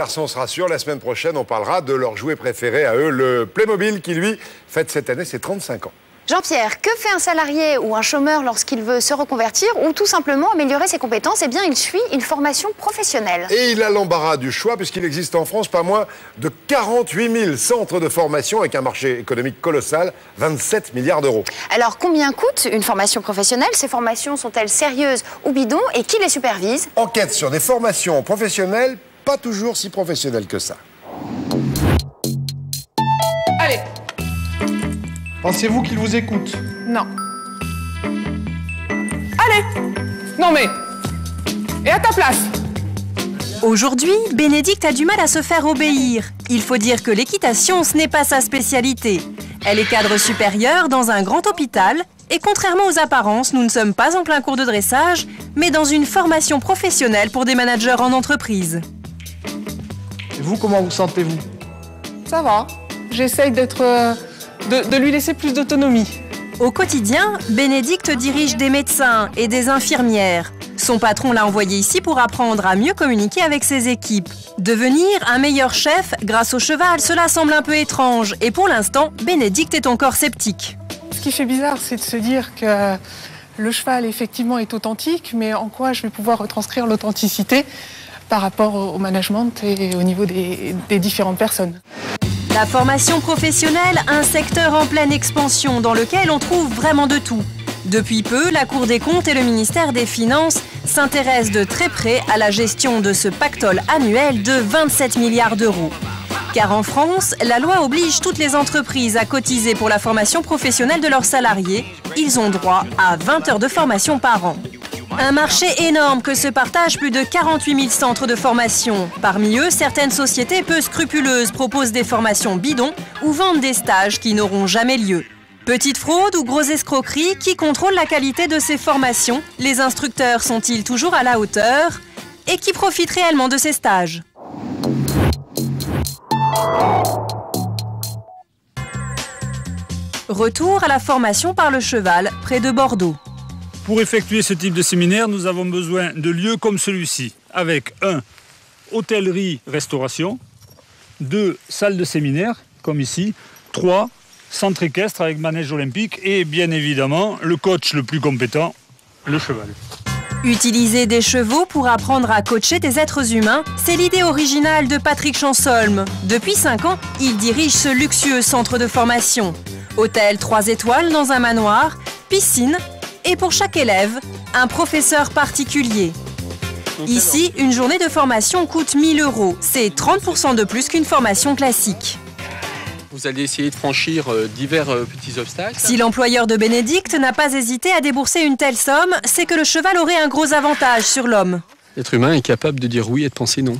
Garçons, on se rassure, la semaine prochaine, on parlera de leur jouet préféré à eux, le Playmobil, qui lui fête cette année ses 35 ans. Jean-Pierre, que fait un salarié ou un chômeur lorsqu'il veut se reconvertir ou tout simplement améliorer ses compétences? Eh bien, il suit une formation professionnelle. Et il a l'embarras du choix puisqu'il existe en France pas moins de 48 000 centres de formation avec un marché économique colossal, 27 milliards d'euros. Alors, combien coûte une formation professionnelle? Ces formations sont-elles sérieuses ou bidons et qui les supervise? Enquête sur des formations professionnelles, pas toujours si professionnelles que ça. Allez. Pensez-vous qu'il vous écoute? Non. Allez. Non mais. Et à ta place. Aujourd'hui, Bénédicte a du mal à se faire obéir. Il faut dire que l'équitation, ce n'est pas sa spécialité. Elle est cadre supérieur dans un grand hôpital et contrairement aux apparences, nous ne sommes pas en plein cours de dressage, mais dans une formation professionnelle pour des managers en entreprise. Et vous, comment vous sentez-vous? Ça va. J'essaye d'être... de lui laisser plus d'autonomie. Au quotidien, Bénédicte dirige des médecins et des infirmières. Son patron l'a envoyé ici pour apprendre à mieux communiquer avec ses équipes. Devenir un meilleur chef grâce au cheval, cela semble un peu étrange. Et pour l'instant, Bénédicte est encore sceptique. Ce qui fait bizarre, c'est de se dire que le cheval, effectivement, est authentique, mais en quoi je vais pouvoir retranscrire l'authenticité par rapport au management et au niveau des différentes personnes. La formation professionnelle, un secteur en pleine expansion dans lequel on trouve vraiment de tout. Depuis peu, la Cour des comptes et le ministère des Finances s'intéressent de très près à la gestion de ce pactole annuel de 27 milliards d'euros. Car en France, la loi oblige toutes les entreprises à cotiser pour la formation professionnelle de leurs salariés. Ils ont droit à 20 heures de formation par an. Un marché énorme que se partagent plus de 48 000 centres de formation. Parmi eux, certaines sociétés peu scrupuleuses proposent des formations bidons ou vendent des stages qui n'auront jamais lieu. Petite fraude ou grosse escroquerie, qui contrôle la qualité de ces formations? Les instructeurs sont-ils toujours à la hauteur? Et qui profite réellement de ces stages? Retour à la formation par le cheval, près de Bordeaux. Pour effectuer ce type de séminaire, nous avons besoin de lieux comme celui-ci, avec 1. Hôtellerie-restauration, 2. Salle de séminaire, comme ici, 3. Centre équestre avec manège olympique et bien évidemment le coach le plus compétent, le cheval. Utiliser des chevaux pour apprendre à coacher des êtres humains, c'est l'idée originale de Patrick Chansolme. Depuis 5 ans, il dirige ce luxueux centre de formation. Hôtel 3 étoiles dans un manoir, piscine et pour chaque élève, un professeur particulier. Ici, une journée de formation coûte 1 000 €. C'est 30% de plus qu'une formation classique. Vous allez essayer de franchir divers petits obstacles. Si l'employeur de Bénédicte n'a pas hésité à débourser une telle somme, c'est que le cheval aurait un gros avantage sur l'homme. L'être humain est capable de dire oui et de penser non.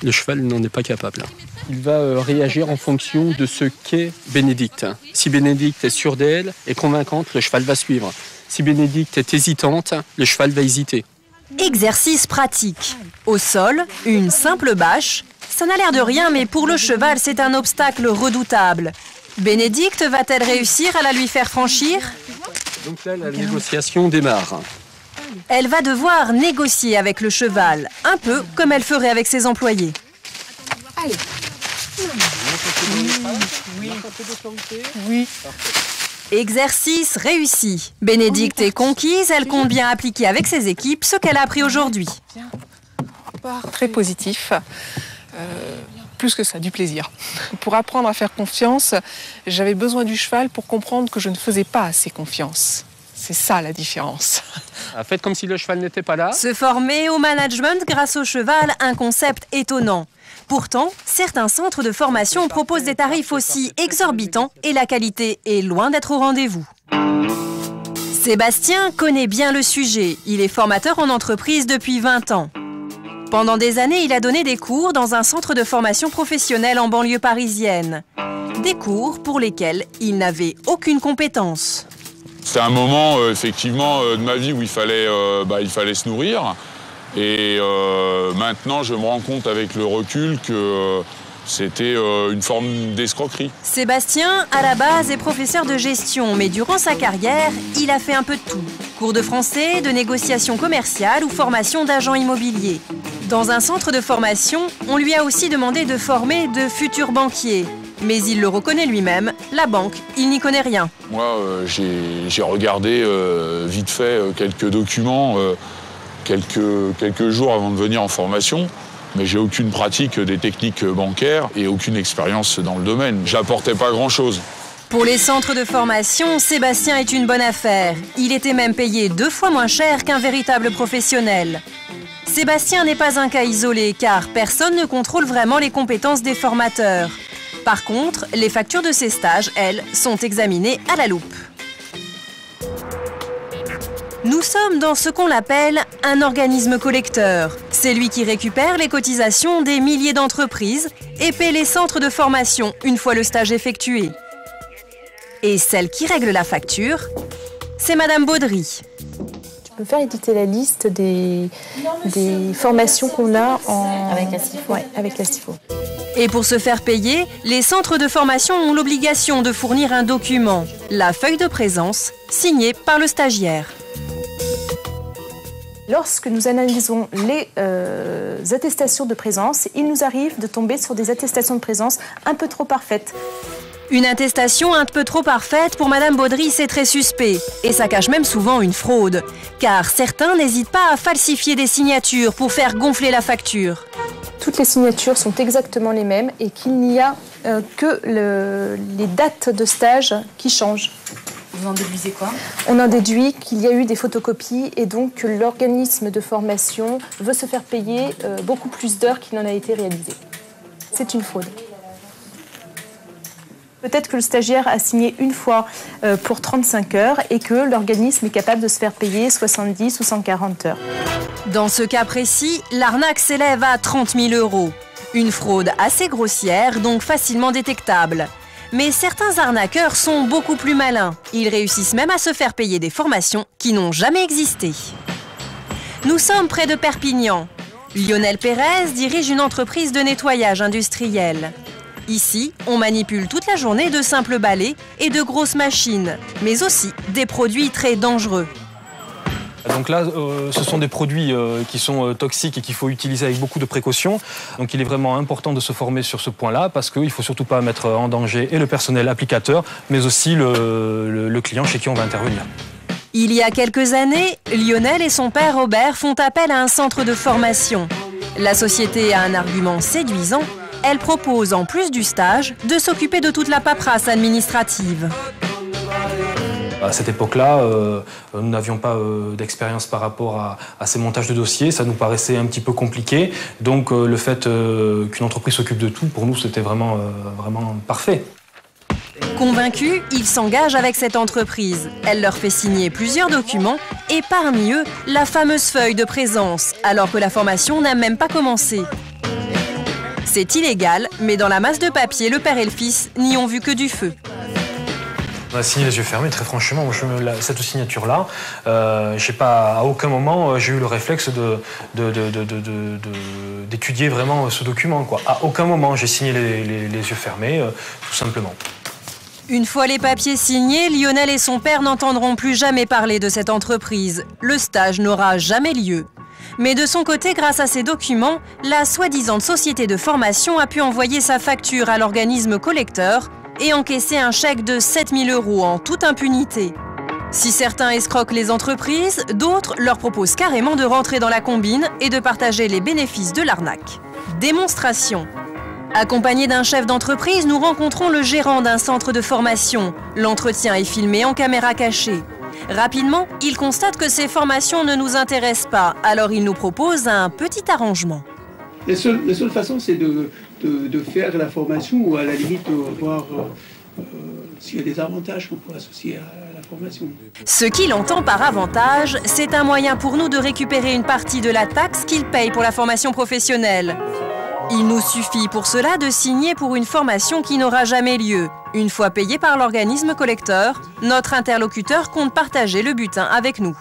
Le cheval n'en est pas capable. Il va réagir en fonction de ce qu'est Bénédicte. Si Bénédicte est sûre d'elle et convaincante, le cheval va suivre. Si Bénédicte est hésitante, le cheval va hésiter. Exercice pratique. Au sol, une simple bâche. Ça n'a l'air de rien, mais pour le cheval, c'est un obstacle redoutable. Bénédicte va-t-elle réussir à la lui faire franchir? Donc là, la négociation démarre. Elle va devoir négocier avec le cheval, un peu comme elle ferait avec ses employés. Allez. Oui. Exercice réussi. Bénédicte est conquise, elle compte bien appliquer avec ses équipes ce qu'elle a appris aujourd'hui. Très positif. Plus que ça, du plaisir. Pour apprendre à faire confiance, j'avais besoin du cheval pour comprendre que je ne faisais pas assez confiance. C'est ça la différence. Faites comme si le cheval n'était pas là. Se former au management grâce au cheval, un concept étonnant. Pourtant, certains centres de formation proposent des tarifs aussi exorbitants et la qualité est loin d'être au rendez-vous. Sébastien connaît bien le sujet. Il est formateur en entreprise depuis 20 ans. Pendant des années, il a donné des cours dans un centre de formation professionnelle en banlieue parisienne. Des cours pour lesquels il n'avait aucune compétence. C'est un moment, effectivement, de ma vie où il fallait se nourrir. Et maintenant, je me rends compte avec le recul que c'était une forme d'escroquerie. Sébastien, à la base, est professeur de gestion, mais durant sa carrière, il a fait un peu de tout. Cours de français, de négociation commerciale ou formation d'agent immobilier. Dans un centre de formation, on lui a aussi demandé de former de futurs banquiers. Mais il le reconnaît lui-même, la banque, il n'y connaît rien. Moi, j'ai regardé vite fait quelques documents quelques jours avant de venir en formation, mais j'ai aucune pratique des techniques bancaires et aucune expérience dans le domaine. J'apportais pas grand-chose. Pour les centres de formation, Sébastien est une bonne affaire. Il était même payé 2 fois moins cher qu'un véritable professionnel. Sébastien n'est pas un cas isolé, car personne ne contrôle vraiment les compétences des formateurs. Par contre, les factures de ces stages, elles, sont examinées à la loupe. Nous sommes dans ce qu'on appelle un organisme collecteur. C'est lui qui récupère les cotisations des milliers d'entreprises et paie les centres de formation une fois le stage effectué. Et celle qui règle la facture, c'est Madame Baudry. Tu peux faire éditer la liste des formations qu'on a avec la STIFO. Ouais, avec la STIFO. Et pour se faire payer, les centres de formation ont l'obligation de fournir un document, la feuille de présence, signée par le stagiaire. Lorsque nous analysons les attestations de présence, il nous arrive de tomber sur des attestations de présence un peu trop parfaites. Une attestation un peu trop parfaite pour Madame Baudry, c'est très suspect. Et ça cache même souvent une fraude. Car certains n'hésitent pas à falsifier des signatures pour faire gonfler la facture. Toutes les signatures sont exactement les mêmes et qu'il n'y a que les dates de stage qui changent. Vous en déduisez quoi? On en déduit qu'il y a eu des photocopies et donc que l'organisme de formation veut se faire payer beaucoup plus d'heures qu'il n'en a été réalisé. C'est une fraude. Peut-être que le stagiaire a signé une fois pour 35 heures et que l'organisme est capable de se faire payer 70 ou 140 heures. Dans ce cas précis, l'arnaque s'élève à 30 000 €. Une fraude assez grossière, donc facilement détectable. Mais certains arnaqueurs sont beaucoup plus malins. Ils réussissent même à se faire payer des formations qui n'ont jamais existé. Nous sommes près de Perpignan. Lionel Pérez dirige une entreprise de nettoyage industriel. Ici, on manipule toute la journée de simples balais et de grosses machines, mais aussi des produits très dangereux. Donc là, ce sont des produits qui sont toxiques et qu'il faut utiliser avec beaucoup de précautions. Donc il est vraiment important de se former sur ce point-là parce qu'il ne faut surtout pas mettre en danger et le personnel applicateur, mais aussi le client chez qui on va intervenir. Il y a quelques années, Lionel et son père Robert font appel à un centre de formation. La société a un argument séduisant. Elle propose, en plus du stage, de s'occuper de toute la paperasse administrative. À cette époque-là, nous n'avions pas d'expérience par rapport à ces montages de dossiers. Ça nous paraissait un petit peu compliqué. Donc le fait qu'une entreprise s'occupe de tout, pour nous, c'était vraiment parfait. Convaincus, ils s'engagent avec cette entreprise. Elle leur fait signer plusieurs documents et parmi eux, la fameuse feuille de présence, alors que la formation n'a même pas commencé. C'est illégal, mais dans la masse de papier, le père et le fils n'y ont vu que du feu. On a signé les yeux fermés, très franchement, cette signature-là, à aucun moment j'ai eu le réflexe d'étudier vraiment ce document, quoi. À aucun moment j'ai signé les yeux fermés, tout simplement. Une fois les papiers signés, Lionel et son père n'entendront plus jamais parler de cette entreprise. Le stage n'aura jamais lieu. Mais de son côté, grâce à ces documents, la soi-disant société de formation a pu envoyer sa facture à l'organisme collecteur et encaisser un chèque de 7 000 € en toute impunité. Si certains escroquent les entreprises, d'autres leur proposent carrément de rentrer dans la combine et de partager les bénéfices de l'arnaque. Démonstration. Accompagné d'un chef d'entreprise, nous rencontrons le gérant d'un centre de formation. L'entretien est filmé en caméra cachée. Rapidement, il constate que ces formations ne nous intéressent pas, alors il nous propose un petit arrangement. La seule façon, c'est de faire la formation ou à la limite voir s'il y a des avantages qu'on peut associer à la formation. Ce qu'il entend par avantage, c'est un moyen pour nous de récupérer une partie de la taxe qu'il paye pour la formation professionnelle. Il nous suffit pour cela de signer pour une formation qui n'aura jamais lieu. Une fois payé par l'organisme collecteur, notre interlocuteur compte partager le butin avec nous.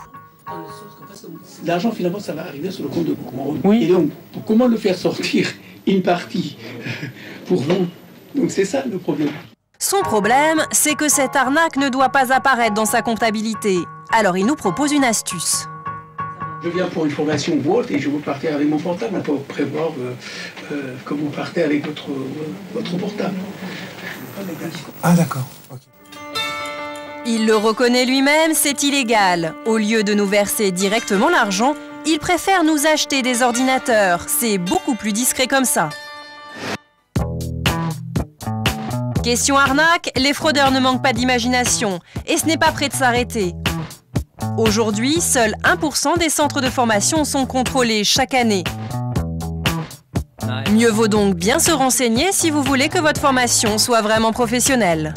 L'argent, finalement, ça va arriver sur le compte de courant. Oui. Et donc, comment le faire sortir une partie pour vous? Donc c'est ça le problème. Son problème, c'est que cette arnaque ne doit pas apparaître dans sa comptabilité. Alors il nous propose une astuce. Je viens pour une formation Wolt et je veux partir avec mon portable pour prévoir que vous partez avec votre portable. Ah d'accord. Okay. Il le reconnaît lui-même, c'est illégal. Au lieu de nous verser directement l'argent, il préfère nous acheter des ordinateurs. C'est beaucoup plus discret comme ça. Question arnaque, les fraudeurs ne manquent pas d'imagination. Et ce n'est pas près de s'arrêter. Aujourd'hui, seuls 1% des centres de formation sont contrôlés chaque année. Mieux vaut donc bien se renseigner si vous voulez que votre formation soit vraiment professionnelle.